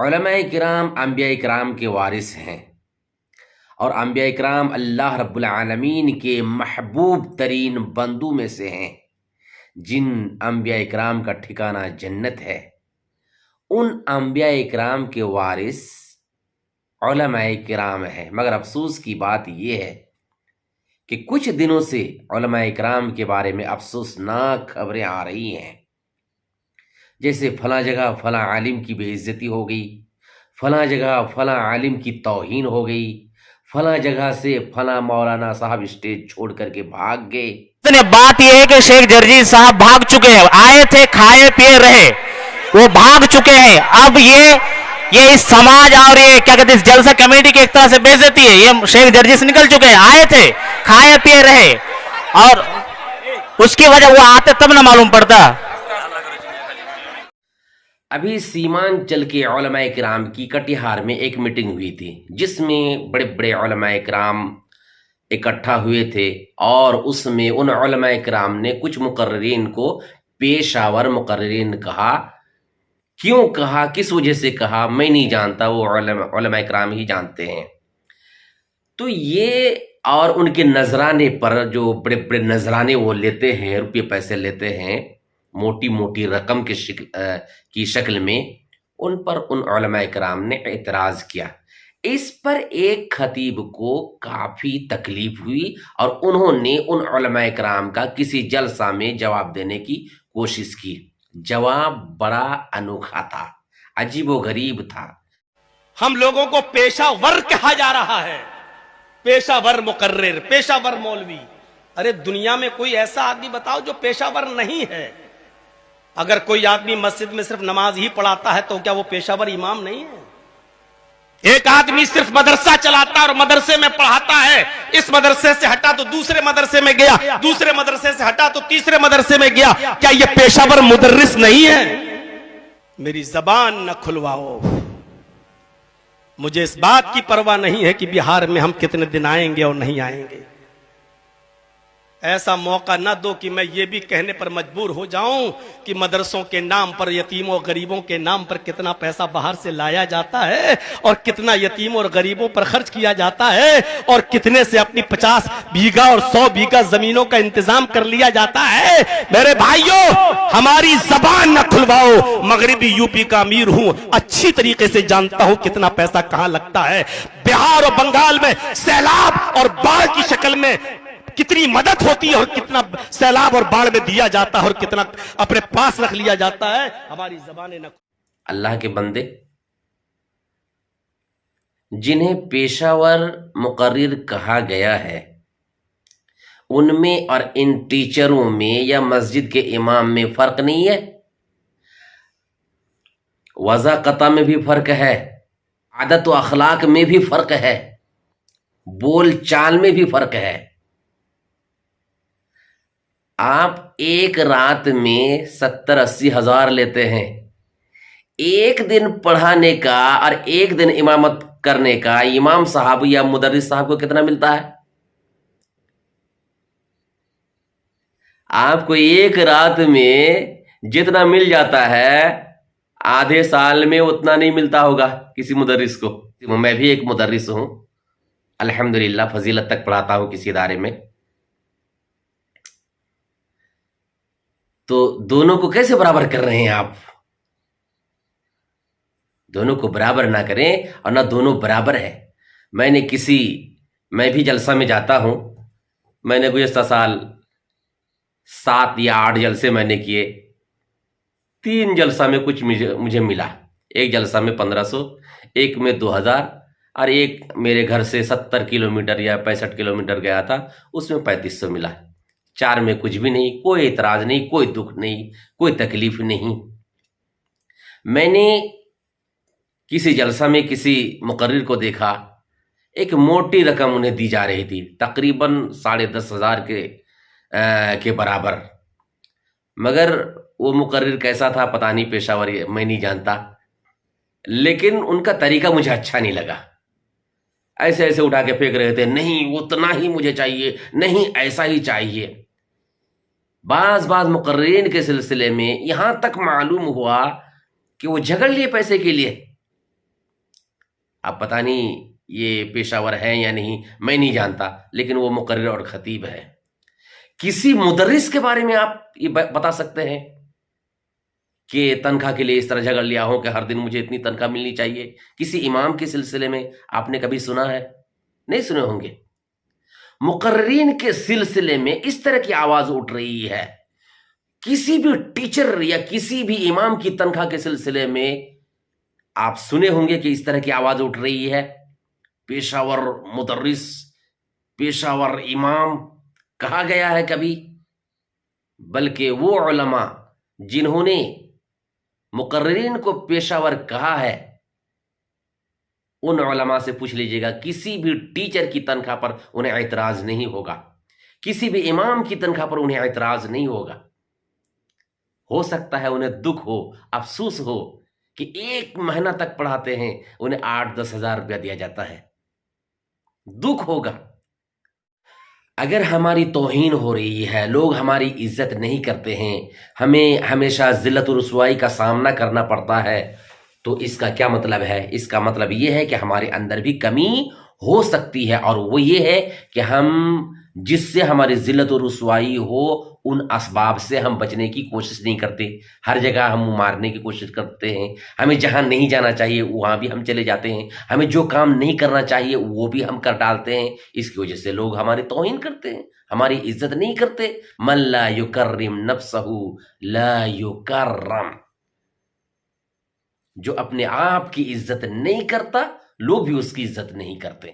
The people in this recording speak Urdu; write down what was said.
علماء کرام انبیاء کرام کے وارث ہیں، اور انبیاء کرام اللہ رب العالمین کے محبوب ترین بندوں میں سے ہیں، جن انبیاء کرام کا ٹھکانہ جنت ہے۔ ان انبیاء کرام کے وارث علماء کرام ہیں، مگر افسوس کی بات یہ ہے کہ کچھ دنوں سے علماء کرام کے بارے میں افسوسناک خبریں آ رہی ہیں، جیسے فلاں جگہ فلاں عالم کی بے عزتی ہو گئی، فلاں جگہ فلاں عالم کی توہین ہو گئی، فلاں جگہ سے فلاں مولانا صاحب اسٹیج چھوڑ کر کے بھاگ گئے۔ بات یہ ہے کہ شیخ جرجی صاحب بھاگ چکے ہیں، آئے تھے کھائے پیے رہے، وہ بھاگ چکے ہیں۔ اب یہ اس سماج اور یہ کیا کہتے ہیں اس جلسہ کمیٹی کی ایک طرح سے بے عزتی ہے۔ یہ شیخ جرجی سے نکل چکے ہیں، آئے تھے کھائے پیے رہے، اور اس کی وجہ وہ آتے تب نہ معلوم پڑتا۔ ابھی سیمانچل کے علماء کرام کی کٹیہار میں ایک میٹنگ ہوئی تھی، جس میں بڑے بڑے علماء کرام اکٹھا ہوئے تھے، اور اس میں ان علماء کرام نے کچھ مقررین کو پیشہ ور مقررین کہا۔ کیوں کہا، کس وجہ سے کہا، میں نہیں جانتا، وہ علماء کرام ہی جانتے ہیں۔ تو یہ اور ان کے نذرانے پر جو بڑے بڑے نذرانے وہ لیتے ہیں، روپے پیسے لیتے ہیں موٹی موٹی رقم کی شکل میں، ان پر ان علماء کرام نے اعتراض کیا۔ اس پر ایک خطیب کو کافی تکلیف ہوئی، اور انہوں نے ان علماء کرام کا کسی جلسہ میں جواب دینے کی کوشش کی۔ جواب بڑا انوکھا تھا، عجیب و غریب تھا۔ ہم لوگوں کو پیشہ ور کہا جا رہا ہے، پیشہ ور مقرر، پیشہ ور مولوی۔ ارے دنیا میں کوئی ایسا آدمی بتاؤ جو پیشہ ور نہیں ہے۔ اگر کوئی آدمی مسجد میں صرف نماز ہی پڑھاتا ہے تو کیا وہ پیشہ ور امام نہیں ہے؟ ایک آدمی صرف مدرسہ چلاتا ہے اور مدرسے میں پڑھاتا ہے، اس مدرسے سے ہٹا تو دوسرے مدرسے میں گیا، دوسرے مدرسے سے ہٹا تو تیسرے مدرسے میں گیا، کیا یہ پیشہ ور مدرس نہیں ہے؟ میری زبان نہ کھلواؤ، مجھے اس بات کی پرواہ نہیں ہے کہ بہار میں ہم کتنے دن آئیں گے اور نہیں آئیں گے۔ ایسا موقع نہ دو کہ میں یہ بھی کہنے پر مجبور ہو جاؤں کہ مدرسوں کے نام پر، یتیموں اور غریبوں کے نام پر کتنا پیسہ باہر سے لایا جاتا ہے، اور کتنا یتیموں اور غریبوں پر خرچ کیا جاتا ہے، اور کتنے سے اپنی 50 بیگھہ اور 100 بیگھہ زمینوں کا انتظام کر لیا جاتا ہے۔ میرے بھائیوں، ہماری زبان نہ کھلواؤ، مغربی یو پی کا امیر ہوں، اچھی طریقے سے جانتا ہوں کتنا پیسہ کہاں لگتا ہے۔ بہار اور بنگال میں سیلاب اور باڑھ کی شکل میں کتنی مدد ہوتی ہے، اور کتنا سیلاب اور باڑھ میں دیا جاتا ہے، اور کتنا اپنے پاس رکھ لیا جاتا ہے۔ ہماری زبانیں نہ اللہ کے بندے، جنہیں پیشہ ور مقرر کہا گیا ہے، ان میں اور ان ٹیچروں میں یا مسجد کے امام میں فرق نہیں ہے؟ وضاقتہ میں بھی فرق ہے، عادت و اخلاق میں بھی فرق ہے، بول چال میں بھی فرق ہے۔ آپ ایک رات میں 70-80 ہزار لیتے ہیں، ایک دن پڑھانے کا اور ایک دن امامت کرنے کا امام صاحب یا مدرس صاحب کو کتنا ملتا ہے؟ آپ کو ایک رات میں جتنا مل جاتا ہے، آدھے سال میں اتنا نہیں ملتا ہوگا کسی مدرس کو۔ میں بھی ایک مدرس ہوں، الحمدللہ فضیلت تک پڑھاتا ہوں کسی ادارے میں۔ تو دونوں کو کیسے برابر کر رہے ہیں آپ؟ دونوں کو برابر نہ کریں، اور نہ دونوں برابر ہے۔ میں بھی جلسہ میں جاتا ہوں، میں نے گزشتہ سال 7 یا 8 جلسے میں نے کیے، 3 جلسہ میں کچھ مجھے ملا، ایک جلسہ میں 1500، ایک میں 2000، اور ایک میرے گھر سے 70 کلومیٹر یا 65 کلومیٹر گیا تھا، اس میں 3500 ملا۔ 4 میں کچھ بھی نہیں، کوئی اعتراض نہیں، کوئی دکھ نہیں، کوئی تکلیف نہیں۔ میں نے کسی جلسہ میں کسی مقرر کو دیکھا، ایک موٹی رقم انہیں دی جا رہی تھی، تقریباً 10,500 کے برابر، مگر وہ مقرر کیسا تھا پتہ نہیں، پیشہ ور میں نہیں جانتا، لیکن ان کا طریقہ مجھے اچھا نہیں لگا۔ ایسے ایسے اٹھا کے پھینک رہے تھے، نہیں اتنا ہی مجھے چاہیے، نہیں ایسا ہی چاہیے۔ بعض مقررین کے سلسلے میں یہاں تک معلوم ہوا کہ وہ جھگڑ لیے پیسے کے لیے، اب پتہ نہیں یہ پیشاور ہیں یا نہیں، میں نہیں جانتا، لیکن وہ مقرر اور خطیب ہے۔ کسی مدرس کے بارے میں آپ یہ بتا سکتے ہیں کہ تنخواہ کے لیے اس طرح جھگڑ لیا ہوں کہ ہر دن مجھے اتنی تنخواہ ملنی چاہیے؟ کسی امام کے سلسلے میں آپ نے کبھی سنا ہے؟ نہیں سنے ہوں گے۔ مقررین کے سلسلے میں اس طرح کی آواز اٹھ رہی ہے۔ کسی بھی ٹیچر یا کسی بھی امام کی تنخواہ کے سلسلے میں آپ سنے ہوں گے کہ اس طرح کی آواز اٹھ رہی ہے۔ پیشاور مدرس، پیشاور امام کہا گیا ہے کبھی؟ بلکہ وہ علماء جنہوں نے مقررین کو پیشاور کہا ہے، ان علماء سے پوچھ لیجئے گا، کسی بھی ٹیچر کی تنخواہ پر انہیں اعتراض نہیں ہوگا، کسی بھی امام کی تنخواہ پر انہیں اعتراض نہیں ہوگا۔ ہو سکتا ہے انہیں دکھ ہو، افسوس ہو کہ 1 مہینہ تک پڑھاتے ہیں، انہیں 8-10 ہزار روپیہ دیا جاتا ہے، دکھ ہوگا۔ اگر ہماری توہین ہو رہی ہے، لوگ ہماری عزت نہیں کرتے ہیں، ہمیں ہمیشہ ذلت و رسوائی کا سامنا کرنا پڑتا ہے، تو اس کا کیا مطلب ہے؟ اس کا مطلب یہ ہے کہ ہمارے اندر بھی کمی ہو سکتی ہے، اور وہ یہ ہے کہ ہم جس سے ہماری ذلت و رسوائی ہو ان اسباب سے ہم بچنے کی کوشش نہیں کرتے، ہر جگہ ہم مارنے کی کوشش کرتے ہیں، ہمیں جہاں نہیں جانا چاہیے وہاں بھی ہم چلے جاتے ہیں، ہمیں جو کام نہیں کرنا چاہیے وہ بھی ہم کر ڈالتے ہیں۔ اس کی وجہ سے لوگ ہماری توہین کرتے ہیں، ہماری عزت نہیں کرتے۔ من لا یکرم نفسہ لا یکرم، جو اپنے آپ کی عزت نہیں کرتا، لوگ بھی اس کی عزت نہیں کرتے۔